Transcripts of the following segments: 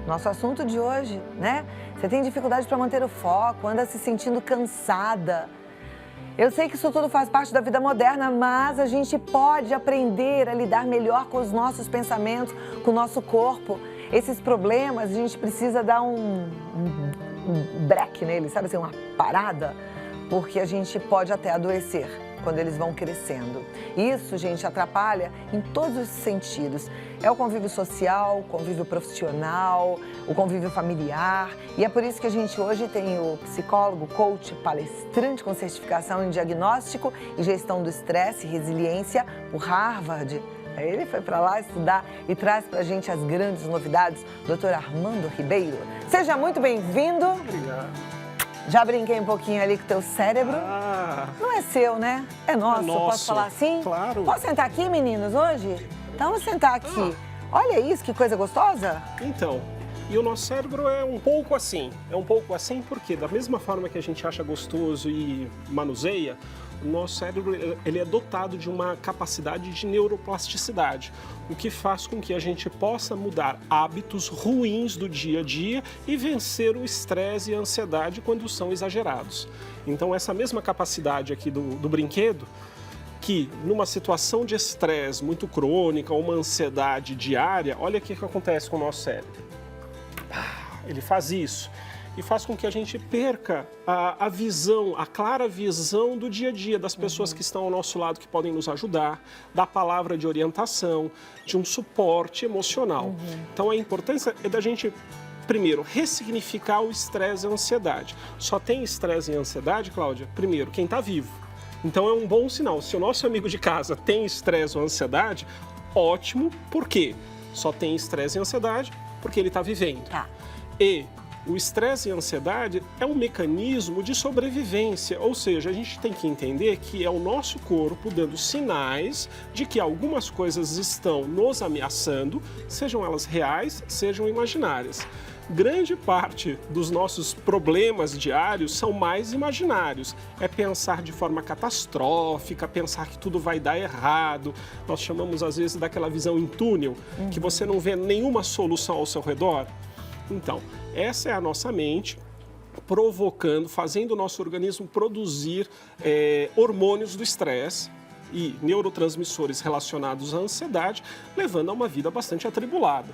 nosso assunto de hoje, né? Você tem dificuldade para manter o foco, anda se sentindo cansada. Eu sei que isso tudo faz parte da vida moderna, mas a gente pode aprender a lidar melhor com os nossos pensamentos, com o nosso corpo. Esses problemas, a gente precisa dar um break neles, sabe assim, uma parada, porque a gente pode até adoecer quando eles vão crescendo. Isso, gente, atrapalha em todos os sentidos. É o convívio social, o convívio profissional, o convívio familiar. E é por isso que a gente hoje tem o psicólogo, coach, palestrante com certificação em diagnóstico e gestão do estresse e resiliência por Harvard. Ele foi para lá estudar e traz para a gente as grandes novidades, Dr. Armando Ribeiro. Seja muito bem-vindo. Obrigado. Já brinquei um pouquinho ali com o teu cérebro. Não é seu, né? É nosso. Posso falar assim? Claro. Posso sentar aqui, meninos, hoje? Então, vamos sentar aqui. Olha isso, que coisa gostosa. Então, e o nosso cérebro é um pouco assim. É um pouco assim porque, da mesma forma que a gente acha gostoso e manuseia, o nosso cérebro ele é dotado de uma capacidade de neuroplasticidade, o que faz com que a gente possa mudar hábitos ruins do dia a dia e vencer o estresse e a ansiedade quando são exagerados. Então, essa mesma capacidade aqui do brinquedo, que numa situação de estresse muito crônica, uma ansiedade diária, olha o que acontece com o nosso cérebro. Ele faz isso. E faz com que a gente perca a visão, a clara visão do dia a dia, das pessoas que estão ao nosso lado, que podem nos ajudar, da palavra de orientação, de um suporte emocional. Então, a importância é da gente, primeiro, ressignificar o estresse e a ansiedade. Só tem estresse e ansiedade, Cláudia? Primeiro, quem está vivo. Então, é um bom sinal. Se o nosso amigo de casa tem estresse ou ansiedade, ótimo. Por quê? Só tem estresse e ansiedade porque ele está vivendo. E o estresse e a ansiedade é um mecanismo de sobrevivência, ou seja, a gente tem que entender que é o nosso corpo dando sinais de que algumas coisas estão nos ameaçando, sejam elas reais, sejam imaginárias. Grande parte dos nossos problemas diários são mais imaginários. É pensar de forma catastrófica, pensar que tudo vai dar errado. Nós chamamos, às vezes, daquela visão em túnel, que você não vê nenhuma solução ao seu redor. Então, essa é a nossa mente provocando, fazendo o nosso organismo produzir hormônios do estresse e neurotransmissores relacionados à ansiedade, levando a uma vida bastante atribulada.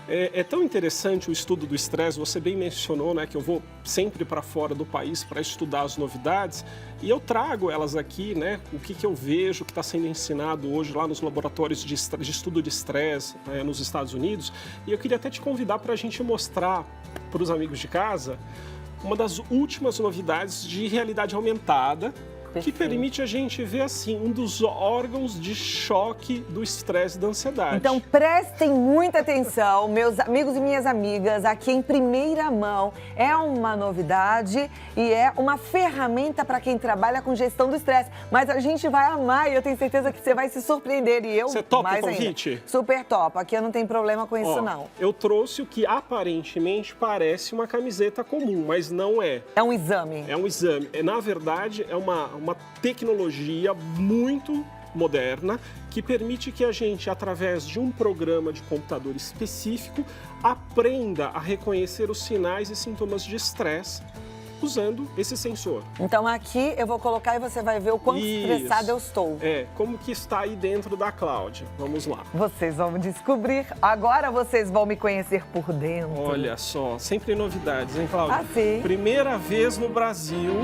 É tão interessante o estudo do estresse, você bem mencionou, né, que eu vou sempre para fora do país para estudar as novidades e eu trago elas aqui, né, o que eu vejo que está sendo ensinado hoje lá nos laboratórios de estudo de estresse nos Estados Unidos, e eu queria até te convidar para a gente mostrar para os amigos de casa uma das últimas novidades de realidade aumentada, que permite a gente ver, assim, um dos órgãos de choque do estresse e da ansiedade. Então, prestem muita atenção, meus amigos e minhas amigas, aqui em primeira mão. É uma novidade e é uma ferramenta para quem trabalha com gestão do estresse. Mas a gente vai amar e eu tenho certeza que você vai se surpreender. E eu, você topa mais o convite? Ainda. Super top. Aqui eu não tenho problema com isso, não. Eu trouxe o que aparentemente parece uma camiseta comum, mas não é. É um exame. É um exame. Na verdade, é uma tecnologia muito moderna que permite que a gente, através de um programa de computador específico, aprenda a reconhecer os sinais e sintomas de estresse usando esse sensor. Então aqui eu vou colocar e você vai ver o quanto estressada eu estou. Como que está aí dentro da Cláudia. Vamos lá. Vocês vão descobrir. Agora vocês vão me conhecer por dentro. Olha só, sempre novidades, hein, Cláudia? Sim. Primeira vez no Brasil.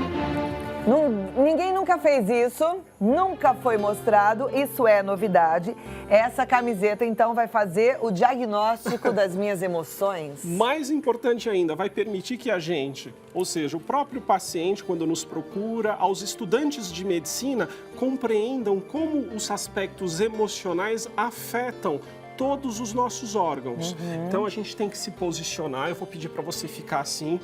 Ninguém nunca fez isso, nunca foi mostrado, isso é novidade. Essa camiseta, então, vai fazer o diagnóstico das minhas emoções. Mais importante ainda, vai permitir que a gente, ou seja, o próprio paciente, quando nos procura, aos estudantes de medicina, compreendam como os aspectos emocionais afetam todos os nossos órgãos. Então, a gente tem que se posicionar, eu vou pedir para você ficar assim,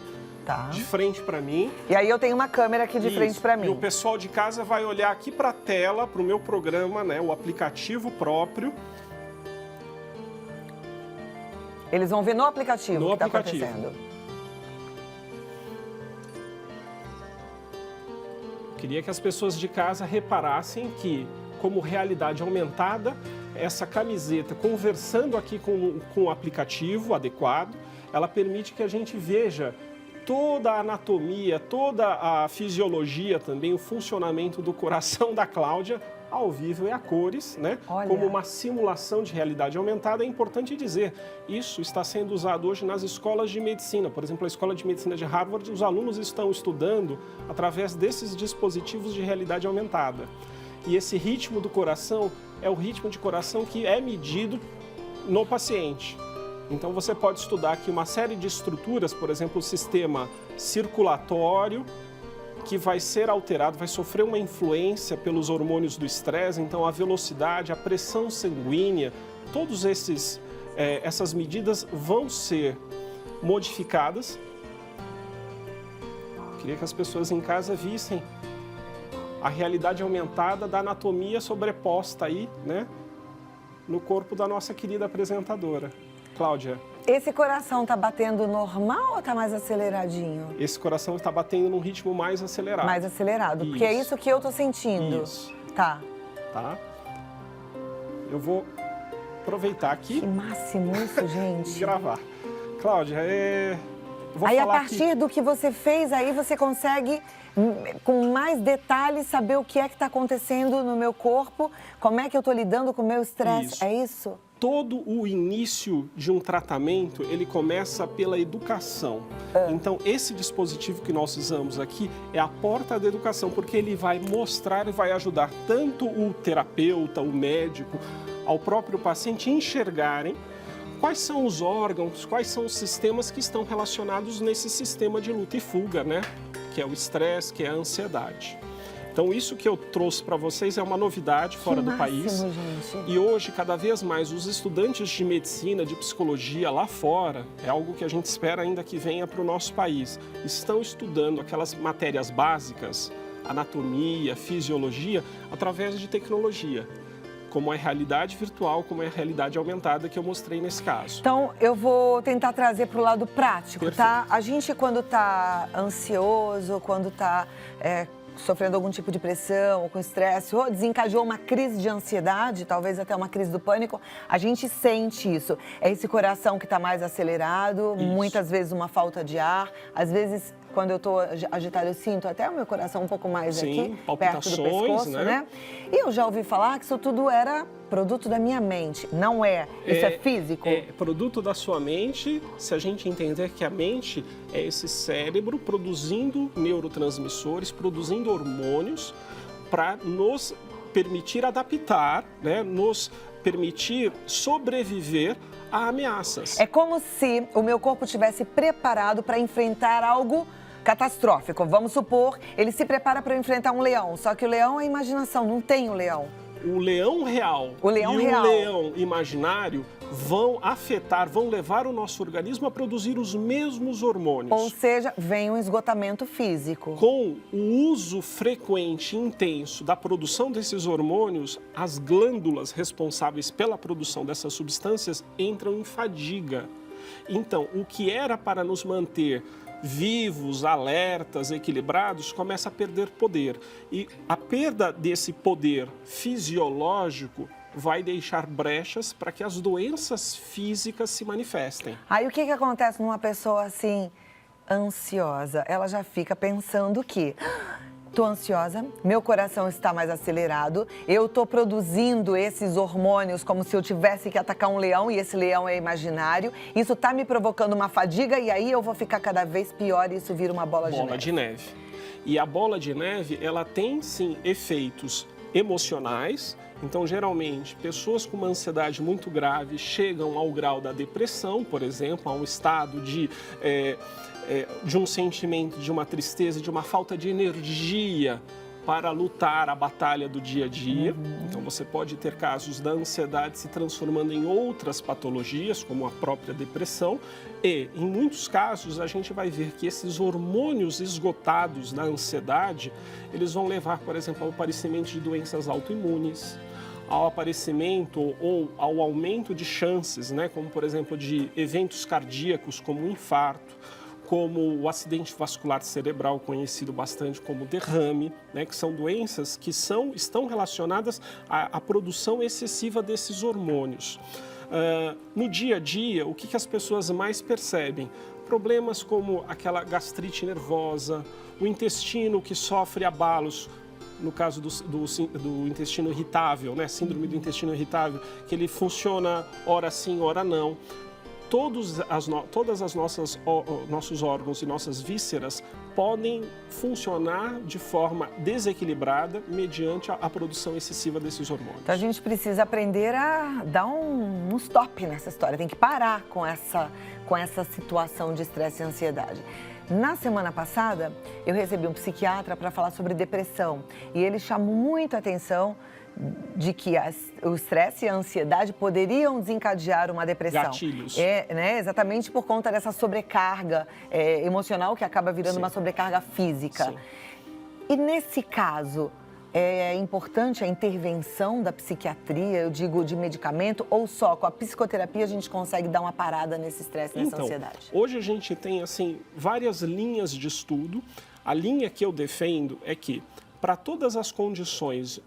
de frente para mim. E aí eu tenho uma câmera aqui de frente para mim. E o pessoal de casa vai olhar aqui para a tela, para o meu programa, né, o aplicativo próprio. Eles vão ver no aplicativo o que está acontecendo. Queria que as pessoas de casa reparassem que, como realidade aumentada, essa camiseta conversando aqui com o aplicativo adequado, ela permite que a gente veja toda a anatomia, toda a fisiologia também, o funcionamento do coração da Cláudia ao vivo e a cores, né? Olha. Como uma simulação de realidade aumentada. É importante dizer, isso está sendo usado hoje nas escolas de medicina. Por exemplo, a Escola de Medicina de Harvard, os alunos estão estudando através desses dispositivos de realidade aumentada. E esse ritmo do coração é o ritmo de coração que é medido no paciente. Então, você pode estudar aqui uma série de estruturas, por exemplo, o sistema circulatório, que vai ser alterado, vai sofrer uma influência pelos hormônios do estresse, então a velocidade, a pressão sanguínea, todas essas medidas vão ser modificadas. Queria que as pessoas em casa vissem a realidade aumentada da anatomia sobreposta aí, né, no corpo da nossa querida apresentadora. Cláudia. Esse coração tá batendo normal ou tá mais aceleradinho? Esse coração está batendo num ritmo mais acelerado. Mais acelerado, porque é isso que eu tô sentindo. Isso. Tá. Tá? Eu vou aproveitar aqui Que máximo isso, e gente. gravar. Cláudia, eu vou Aí, a falar partir do que você fez, aí você consegue, com mais detalhes, saber o que é que está acontecendo no meu corpo, como é que eu estou lidando com o meu estresse. Isso. É isso? Todo o início de um tratamento, ele começa pela educação. Então, esse dispositivo que nós usamos aqui é a porta da educação, porque ele vai mostrar e vai ajudar tanto o terapeuta, o médico, ao próprio paciente enxergarem quais são os órgãos, quais são os sistemas que estão relacionados nesse sistema de luta e fuga, né? Que é o estresse, que é a ansiedade. Então, isso que eu trouxe para vocês é uma novidade fora do país. Gente. E hoje, cada vez mais, os estudantes de medicina, de psicologia lá fora, é algo que a gente espera ainda que venha para o nosso país, estão estudando aquelas matérias básicas, anatomia, fisiologia, através de tecnologia, como é a realidade virtual, como é a realidade aumentada que eu mostrei nesse caso. Então, eu vou tentar trazer para o lado prático, Perfeito. tá? A gente, quando está ansioso, quando está sofrendo algum tipo de pressão ou com estresse, ou desencadeou uma crise de ansiedade, talvez até uma crise do pânico, a gente sente isso. É esse coração que está mais acelerado, Isso. muitas vezes uma falta de ar, às vezes, quando eu estou agitada, eu sinto até o meu coração um pouco mais Sim, aqui, perto do palpitações, pescoço, né? E eu já ouvi falar que isso tudo era produto da minha mente. Não é? Isso é físico? É produto da sua mente, se a gente entender que a mente é esse cérebro produzindo neurotransmissores, produzindo hormônios para nos permitir adaptar, né? Nos permitir sobreviver a ameaças. É como se o meu corpo estivesse preparado para enfrentar algo catastrófico. Vamos supor, ele se prepara para enfrentar um leão, só que o leão é imaginação, não tem o leão. O leão real O leão e real. o leão imaginário vão afetar, vão levar o nosso organismo a produzir os mesmos hormônios. Ou seja, vem um esgotamento físico. Com o uso frequente e intenso da produção desses hormônios, as glândulas responsáveis pela produção dessas substâncias entram em fadiga. Então, o que era para nos manter vivos, alertas, equilibrados, começa a perder poder. E a perda desse poder fisiológico vai deixar brechas para que as doenças físicas se manifestem. Aí o que acontece numa pessoa assim, ansiosa? Ela já fica pensando que tô ansiosa, meu coração está mais acelerado, eu tô produzindo esses hormônios como se eu tivesse que atacar um leão e esse leão é imaginário. Isso tá me provocando uma fadiga e aí eu vou ficar cada vez pior e isso vira uma bola de neve. E a bola de neve, ela tem sim efeitos emocionais. Então, geralmente, pessoas com uma ansiedade muito grave chegam ao grau da depressão, por exemplo, a um estado de um sentimento, de uma tristeza, de uma falta de energia para lutar a batalha do dia a dia. Então, você pode ter casos da ansiedade se transformando em outras patologias, como a própria depressão. E, em muitos casos, a gente vai ver que esses hormônios esgotados da ansiedade, eles vão levar, por exemplo, ao aparecimento de doenças autoimunes, ao aparecimento ou ao aumento de chances, né, como, por exemplo, de eventos cardíacos, como o infarto, como o acidente vascular cerebral, conhecido bastante como derrame, né, que são doenças que estão relacionadas à produção excessiva desses hormônios. No dia a dia, o que as pessoas mais percebem? Problemas como aquela gastrite nervosa, o intestino que sofre abalos, no caso do intestino irritável, né? Síndrome do intestino irritável, que ele funciona ora sim, ora não. Todos as nossos órgãos e nossas vísceras podem funcionar de forma desequilibrada mediante a produção excessiva desses hormônios. Então a gente precisa aprender a dar um stop nessa história, tem que parar com essa situação de estresse e ansiedade. Na semana passada, eu recebi um psiquiatra para falar sobre depressão e ele chamou muito a atenção de que o estresse e a ansiedade poderiam desencadear uma depressão. Gatilhos. Né, exatamente por conta dessa sobrecarga emocional que acaba virando Sim. uma sobrecarga física. Sim. E nesse caso, é importante a intervenção da psiquiatria, eu digo de medicamento, ou só com a psicoterapia a gente consegue dar uma parada nesse estresse e nessa ansiedade? Hoje a gente tem assim, várias linhas de estudo. A linha que eu defendo é que, para todas as condições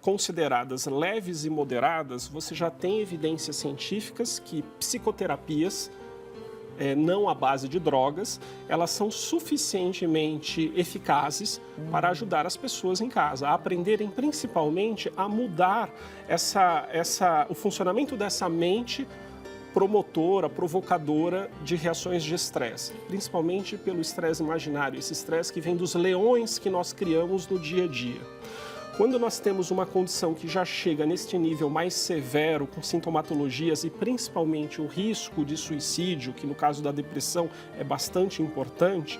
consideradas leves e moderadas, você já tem evidências científicas que psicoterapias, não à base de drogas, elas são suficientemente eficazes para ajudar as pessoas em casa a aprenderem principalmente a mudar o funcionamento dessa mente promotora, provocadora de reações de estresse, principalmente pelo estresse imaginário, esse estresse que vem dos leões que nós criamos no dia a dia. Quando nós temos uma condição que já chega neste nível mais severo, com sintomatologias e principalmente o risco de suicídio, que no caso da depressão é bastante importante,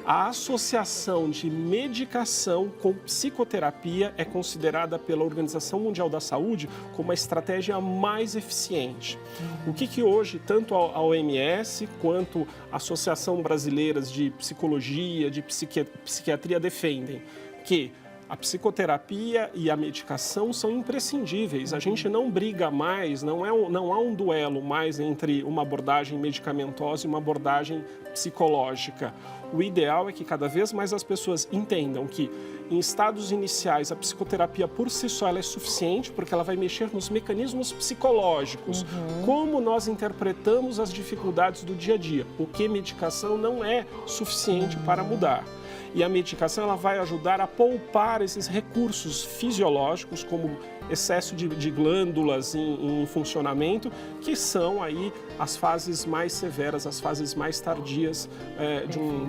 a associação de medicação com psicoterapia é considerada pela Organização Mundial da Saúde como a estratégia mais eficiente. O que hoje tanto a OMS quanto a Associação Brasileira de Psicologia, de Psiquiatria defendem? Que a psicoterapia e a medicação são imprescindíveis. A gente não briga mais, não há um duelo mais entre uma abordagem medicamentosa e uma abordagem psicológica. O ideal é que cada vez mais as pessoas entendam que em estados iniciais a psicoterapia por si só ela é suficiente porque ela vai mexer nos mecanismos psicológicos, como nós interpretamos as dificuldades do dia a dia, o que medicação não é suficiente para mudar. E a medicação ela vai ajudar a poupar esses recursos fisiológicos, como excesso de glândulas em funcionamento, que são aí as fases mais severas, as fases mais tardias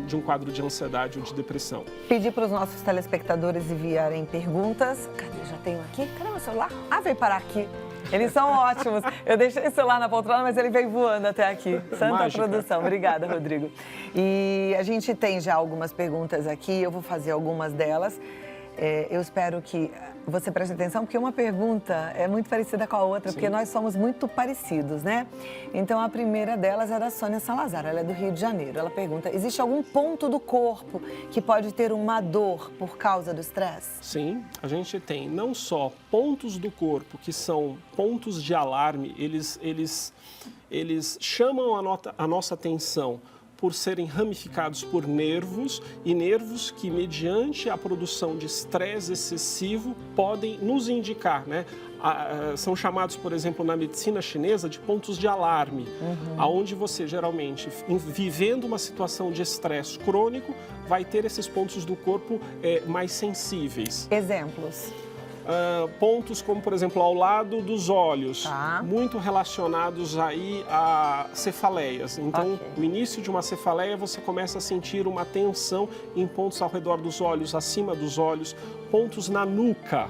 de um quadro de ansiedade ou de depressão. Pedir para os nossos telespectadores enviarem perguntas. Cadê? Já tenho aqui? Cadê meu celular? Ah, veio parar aqui. Eles são ótimos. Eu deixei o celular na poltrona, mas ele veio voando até aqui. Santa Mágica. produção. Obrigada, Rodrigo. E a gente tem já algumas perguntas aqui, eu vou fazer algumas delas. Eu espero que você preste atenção, porque uma pergunta é muito parecida com a outra, porque nós somos muito parecidos, né? Então, a primeira delas é da Sônia Salazar, ela é do Rio de Janeiro. Ela pergunta, existe algum ponto do corpo que pode ter uma dor por causa do estresse? Sim, a gente tem não só pontos do corpo, que são pontos de alarme, eles chamam a nossa atenção por serem ramificados por nervos, e nervos que, mediante a produção de estresse excessivo, podem nos indicar, né? São chamados, por exemplo, na medicina chinesa, de pontos de alarme, aonde você, geralmente, vivendo uma situação de estresse crônico, vai ter esses pontos do corpo mais sensíveis. Exemplos? Pontos como, por exemplo, ao lado dos olhos, Tá. muito relacionados aí a cefaleias. Então, no início de uma cefaleia, você começa a sentir uma tensão em pontos ao redor dos olhos, acima dos olhos, pontos na nuca.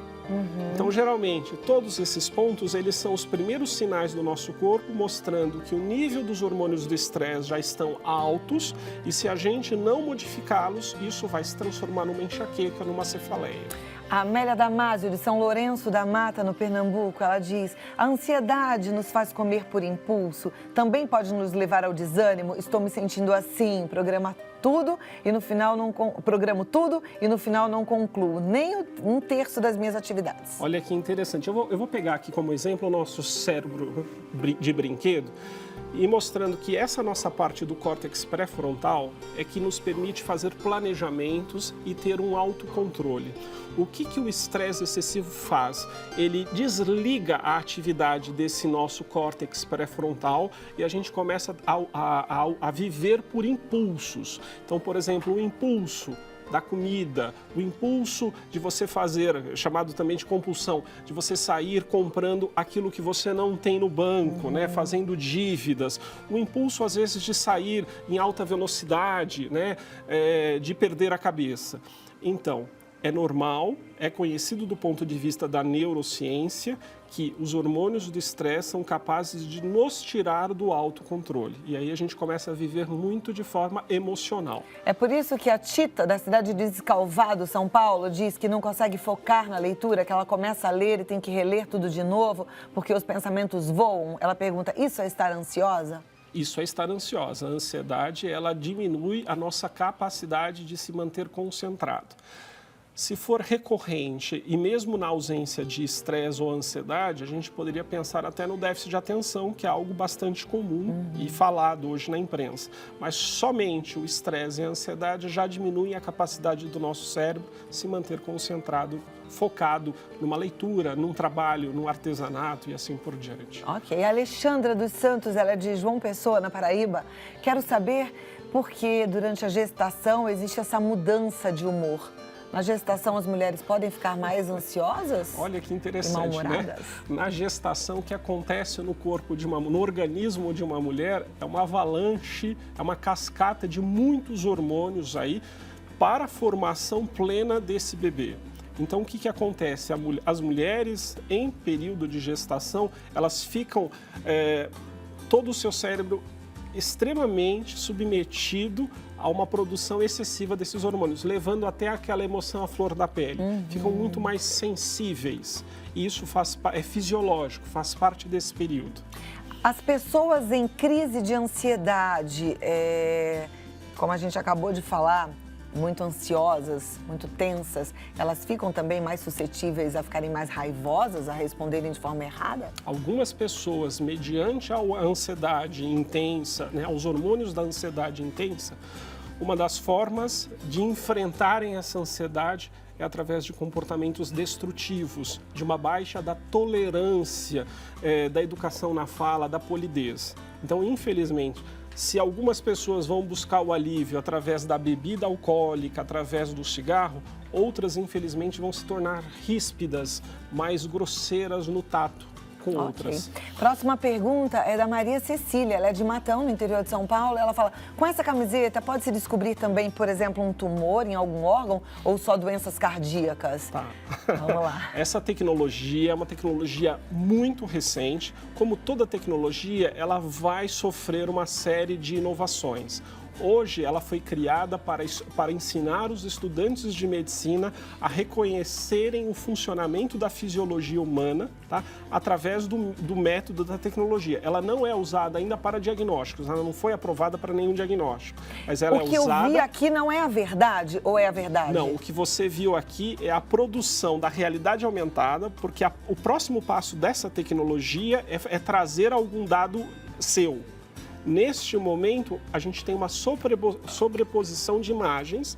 Então, geralmente, todos esses pontos, eles são os primeiros sinais do nosso corpo mostrando que o nível dos hormônios do estresse já estão altos e se a gente não modificá-los, isso vai se transformar numa enxaqueca, numa cefaleia. A Amélia Damasio, de São Lourenço da Mata, no Pernambuco, ela diz: a ansiedade nos faz comer por impulso, também pode nos levar ao desânimo. Estou me sentindo assim, programo tudo e no final não concluo nem um terço das minhas atividades. Olha que interessante. Eu vou pegar aqui como exemplo o nosso cérebro de brinquedo. e mostrando que essa nossa parte do córtex pré-frontal é que nos permite fazer planejamentos e ter um autocontrole. O que o estresse excessivo faz? Ele desliga a atividade desse nosso córtex pré-frontal e a gente começa a viver por impulsos. Então, por exemplo, o impulso da comida, o impulso de você fazer, chamado também de compulsão, de você sair comprando aquilo que você não tem no banco, né, fazendo dívidas, o impulso às vezes de sair em alta velocidade, né, de perder a cabeça. Então, é normal, é conhecido do ponto de vista da neurociência que os hormônios do estresse são capazes de nos tirar do autocontrole. E aí a gente começa a viver muito de forma emocional. É por isso que a Tita, da cidade de Descalvado, São Paulo, diz que não consegue focar na leitura, que ela começa a ler e tem que reler tudo de novo, porque os pensamentos voam. Ela pergunta, isso é estar ansiosa? Isso é estar ansiosa. A ansiedade, ela diminui a nossa capacidade de se manter concentrado. Se for recorrente e mesmo na ausência de estresse ou ansiedade, a gente poderia pensar até no déficit de atenção, que é algo bastante comum e falado hoje na imprensa. Mas somente o estresse e a ansiedade já diminuem a capacidade do nosso cérebro se manter concentrado, focado numa leitura, num trabalho, num artesanato e assim por diante. Ok. A Alexandra dos Santos, ela é de João Pessoa, na Paraíba. Quero saber por que durante a gestação existe essa mudança de humor. Na gestação, as mulheres podem ficar mais ansiosas? Olha que interessante, né? Na gestação, o que acontece no corpo no organismo de uma mulher é uma avalanche, é uma cascata de muitos hormônios aí para a formação plena desse bebê. Então, o que acontece? As mulheres, em período de gestação, elas ficam, todo o seu cérebro extremamente submetido a uma produção excessiva desses hormônios, levando até aquela emoção à flor da pele. Ficam muito mais sensíveis. E isso é fisiológico, faz parte desse período. As pessoas em crise de ansiedade, como a gente acabou de falar, muito ansiosas, muito tensas, elas ficam também mais suscetíveis a ficarem mais raivosas, a responderem de forma errada? Algumas pessoas, mediante a ansiedade intensa, né, os hormônios da ansiedade intensa, uma das formas de enfrentarem essa ansiedade é através de comportamentos destrutivos, de uma baixa da tolerância, da educação na fala, da polidez. Então, infelizmente, se algumas pessoas vão buscar o alívio através da bebida alcoólica, através do cigarro, outras, infelizmente, vão se tornar ríspidas, mais grosseiras no tato com outras. Próxima pergunta é da Maria Cecília, ela é de Matão, no interior de São Paulo. Ela fala, com essa camiseta pode-se descobrir também, por exemplo, um tumor em algum órgão ou só doenças cardíacas? Tá. Vamos lá. Essa tecnologia é uma tecnologia muito recente. Como toda tecnologia, ela vai sofrer uma série de inovações. Hoje, ela foi criada para ensinar os estudantes de medicina a reconhecerem o funcionamento da fisiologia humana, tá? Através do método da tecnologia. Ela não é usada ainda para diagnósticos, ela não foi aprovada para nenhum diagnóstico. Mas ela O que eu vi aqui não é a verdade ou é a verdade? Não, o que você viu aqui é a produção da realidade aumentada, porque o próximo passo dessa tecnologia é trazer algum dado seu. Neste momento, a gente tem uma sobreposição de imagens,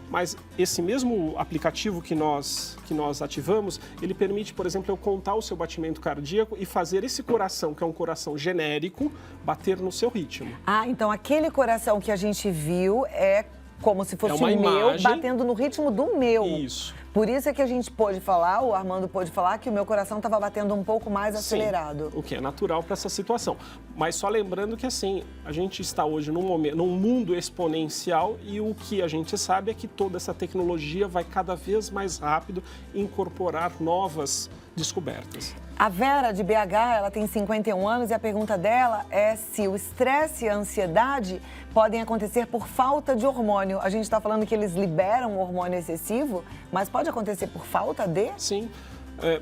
mas esse mesmo aplicativo que nós ativamos, ele permite, por exemplo, eu contar o seu batimento cardíaco e fazer esse coração, que é um coração genérico, bater no seu ritmo. Ah, então aquele coração que a gente viu é como se fosse o meu, batendo no ritmo do meu. Isso. Por isso é que a gente pôde falar, o Armando pôde falar, que o meu coração estava batendo um pouco mais acelerado. O que é natural para essa situação. Mas só lembrando que, assim, a gente está hoje num mundo exponencial e o que a gente sabe é que toda essa tecnologia vai cada vez mais rápido incorporar novas descobertas. A Vera, de BH, ela tem 51 anos e a pergunta dela é se o estresse e a ansiedade podem acontecer por falta de hormônio. A gente está falando que eles liberam o hormônio excessivo, mas pode acontecer por falta de? Sim.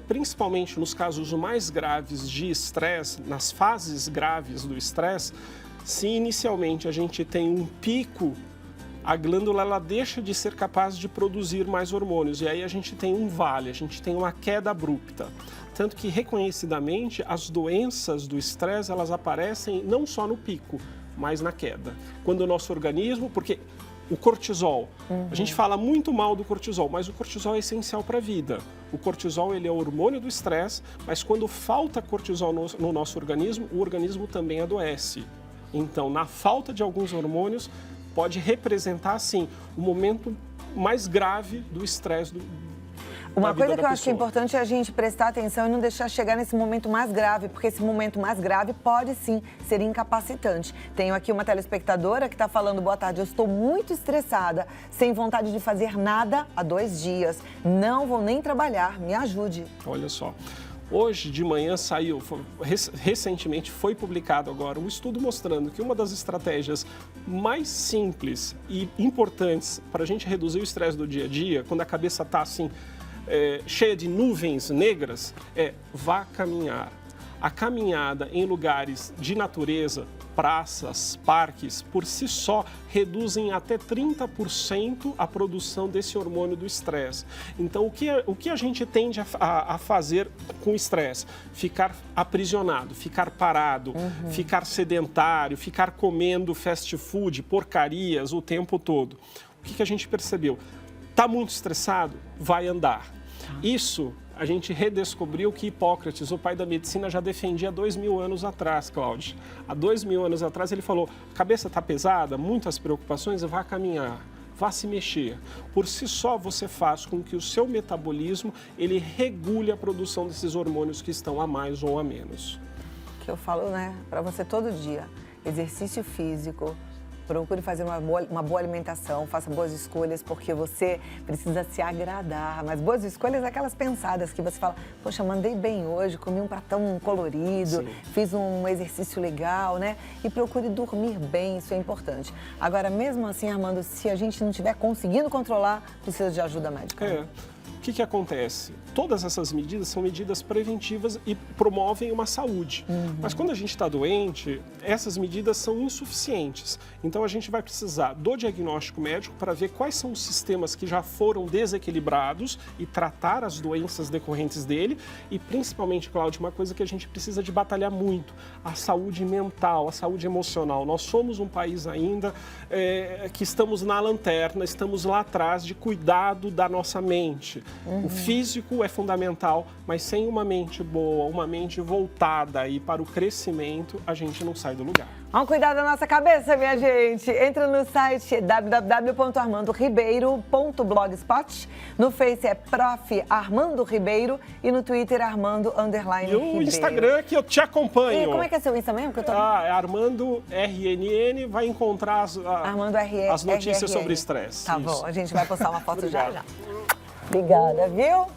Principalmente nos casos mais graves de estresse, nas fases graves do estresse, se inicialmente a gente tem um pico, a glândula ela deixa de ser capaz de produzir mais hormônios e aí a gente tem um vale, a gente tem uma queda abrupta. Tanto que, reconhecidamente, as doenças do estresse, elas aparecem não só no pico, mas na queda. Quando o nosso organismo, porque o cortisol, a gente fala muito mal do cortisol, mas o cortisol é essencial para a vida. O cortisol, ele é o hormônio do estresse, mas quando falta cortisol no nosso organismo, o organismo também adoece. Então, na falta de alguns hormônios, pode representar, sim, o momento mais grave do estresse Uma coisa que eu acho que é importante é a gente prestar atenção e não deixar chegar nesse momento mais grave, porque esse momento mais grave pode sim ser incapacitante. Tenho aqui uma telespectadora que está falando: boa tarde, eu estou muito estressada, sem vontade de fazer nada há 2 dias. Não vou nem trabalhar, me ajude. Olha só. Hoje de manhã saiu, recentemente foi publicado agora um estudo mostrando que uma das estratégias mais simples e importantes para a gente reduzir o estresse do dia a dia, quando a cabeça está assim, cheia de nuvens negras, vá caminhar. A caminhada em lugares de natureza, praças, parques, por si só, reduzem até 30% a produção desse hormônio do estresse. Então, o que a gente tende a fazer com o estresse? Ficar aprisionado, ficar parado, ficar sedentário, ficar comendo fast food, porcarias o tempo todo. O que a gente percebeu? Está muito estressado? Vai andar. Isso a gente redescobriu que Hipócrates, o pai da medicina, já defendia há 2000 anos atrás, Cláudia. Há 2000 anos atrás ele falou: a cabeça está pesada, muitas preocupações, vá caminhar, vá se mexer. Por si só você faz com que o seu metabolismo ele regule a produção desses hormônios que estão a mais ou a menos. Que eu falo, né, para você todo dia: exercício físico. Procure fazer uma boa alimentação, faça boas escolhas, porque você precisa se agradar. Mas boas escolhas é aquelas pensadas que você fala: poxa, mandei bem hoje, comi um pratão colorido, Sim. fiz um exercício legal, né? E procure dormir bem, isso é importante. Agora, mesmo assim, Armando, se a gente não estiver conseguindo controlar, precisa de ajuda médica. O que acontece? Todas essas medidas são medidas preventivas e promovem uma saúde. Mas quando a gente está doente, essas medidas são insuficientes. Então a gente vai precisar do diagnóstico médico para ver quais são os sistemas que já foram desequilibrados e tratar as doenças decorrentes dele. E principalmente, Cláudia, uma coisa que a gente precisa de batalhar muito: a saúde mental, a saúde emocional. Nós somos um país ainda que estamos na lanterna, estamos lá atrás de cuidado da nossa mente. O físico é fundamental, mas sem uma mente boa, uma mente voltada aí para o crescimento, a gente não sai do lugar. Vamos cuidar da nossa cabeça, minha gente. Entra no site www.armandoribeiro.blogspot. No Face é Prof. Armando Ribeiro e no Twitter Armando_Ribeiro. E o Instagram que eu te acompanho. E como é que é seu Insta mesmo? Que eu tô... É Armando RNN, vai encontrar as notícias sobre estresse. Tá bom, a gente vai postar uma foto já. Obrigada, viu?